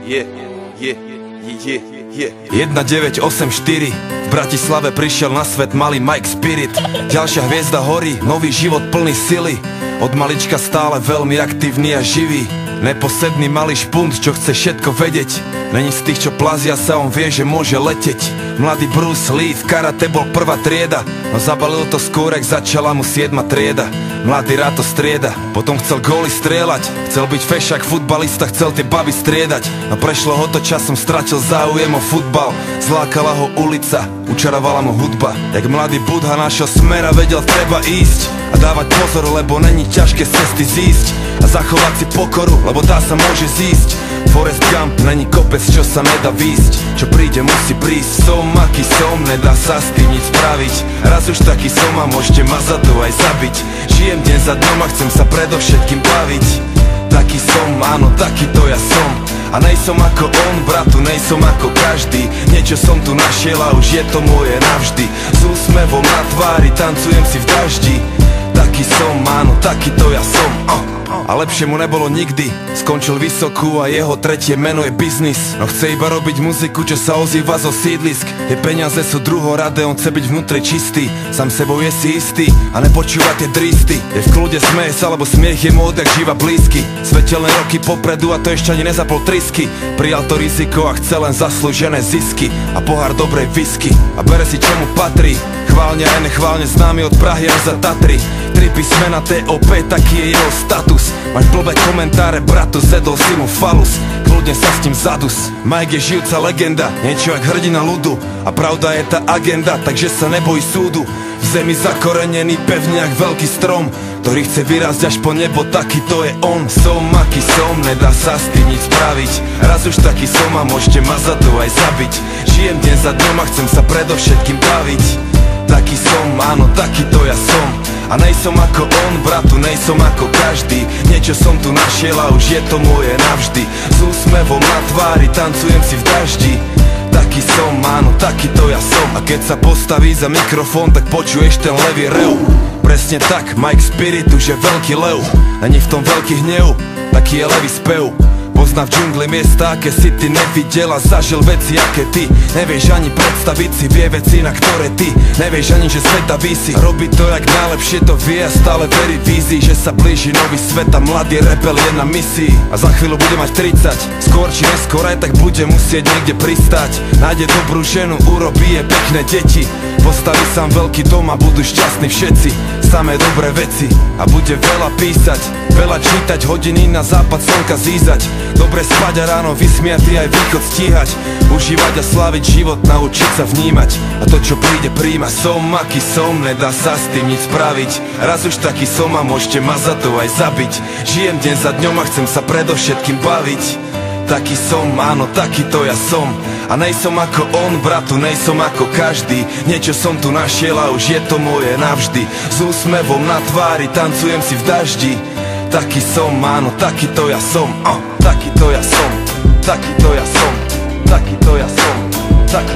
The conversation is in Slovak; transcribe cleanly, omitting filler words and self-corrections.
1984 v Bratislave prišiel na svet malý Mike Spirit. Ďalšia hviezda horí, nový život plný sily. Od malička stále veľmi aktívny a živý. Neposedný malý špunt, čo chce všetko vedieť. Není z tých, čo plazia sa, on vie, že môže leteť. Mladý Bruce Lee v karate bol prvá trieda, no zabalil to skôr, ak začala mu 7. trieda. Mladý rád to strieda, potom chcel góly strieľať. Chcel byť fešák, futbalista, chcel tie baby striedať. No prešlo ho to časom, stratil záujem o futbal. Zlákala ho ulica, učarovala mu hudba. Jak mladý Budha našiel smer a vedel, treba ísť a dávať pozor, lebo není ťažké z cesty zísť. A zachovať si pokoru, lebo tá sa môže zísť. Forrest Gump, není kopec, čo sa nedá výsť. Čo príde, musí prísť. Som aký som, nedá sa s tým nič spraviť. Raz už taký som a môžete ma za to aj zabiť. Žijem deň za dňom a chcem sa predovšetkým baviť. Taký som, áno, taký to ja som. A nejsom ako on, bratu, nejsom ako každý. Niečo som tu našiel a už je to moje navždy. S úsmevom na tvári, tancujem si v daždi. Taký som, áno, taký to ja som. A lepšie mu nebolo nikdy. Skončil vysokú a jeho tretie meno je biznis. No chce iba robiť muziku, čo sa ozýva zo sídlisk. Tie peniaze sú druhoradé, on chce byť vnútri čistý. Sám sebou je si istý a nepočúva tie dristy. Je v kľude, smeje sa, lebo smiech je mu odjak živa blízky. Svetelné roky popredu a to ešte ani nezapol trysky. Prijal to riziko a chce len zaslúžené zisky a pohár dobrej whisky. A bere si čo mu patrí. Chválne aj nechválne známy od Prahy až za Tatry. 3 písmena TOP, taký je jeho status. Máš blbé komentáre, bratu, zedol si mu falus. Kľudne sa s tým zadus. Mike je žijúca legenda, niečo jak hrdina ľudu. A pravda je tá agenda, takže sa neboj súdu. V zemi zakorenený pevne jak veľký strom, ktorý chce vyrásť až po nebo, taký to je on. Som aký som, nedá sa s tým nič spraviť. Raz už taký som a môžete ma za to aj zabiť. Žijem deň za dňom a chcem sa predovšetkým baviť. Taký som, áno, taký to ja som. A nejsom ako on, bratu, nejsom ako každý. Niečo som tu našiel a už je to moje navždy. S úsmevom na tvári, tancujem si v daždi. Taký som, áno, taký to ja som. A keď sa postaví za mikrofón, tak počuješ ten levý rev. Presne tak, Mike Spirit už je veľký lev. Není v tom veľký hnev, taký je levý spev. Pozná v džungli miesta, aké si ty nevidel a zažil veci, aké ty nevieš ani predstaviť si, vie veci, na ktoré ty nevieš ani, že sveta vísi. Robí to, jak najlepšie to vie a stále verí vízii, že sa blíži nový svet a mladý rebel je na misii. A za chvíľu bude mať 30, skôr či neskôr aj tak bude musieť niekde pristať. Nájde dobrú ženu, urobí je pekné deti. Postaví sám veľký dom a budú šťastní všetci. Samé dobré veci a bude veľa písať, veľa čítať, hodiny na západ slnka zízať. Dobre spať a ráno vysmiatý aj východ stíhať. Užívať a sláviť život, naučiť sa vnímať. A to čo príde príjma. Som aký som, nedá sa s tým nič spraviť. Raz už taký som a môžete ma za to aj zabiť. Žijem deň za dňom a chcem sa predovšetkým baviť. Taký som, áno, taký to ja som. A nejsom ako on, bratu, nejsom ako každý. Niečo som tu našiel a už je to moje navždy. S úsmevom na tvári, tancujem si v daždi. Taký som, áno, taký to ja som. Taký to ja som, taký to ja som, taký to ja som, taký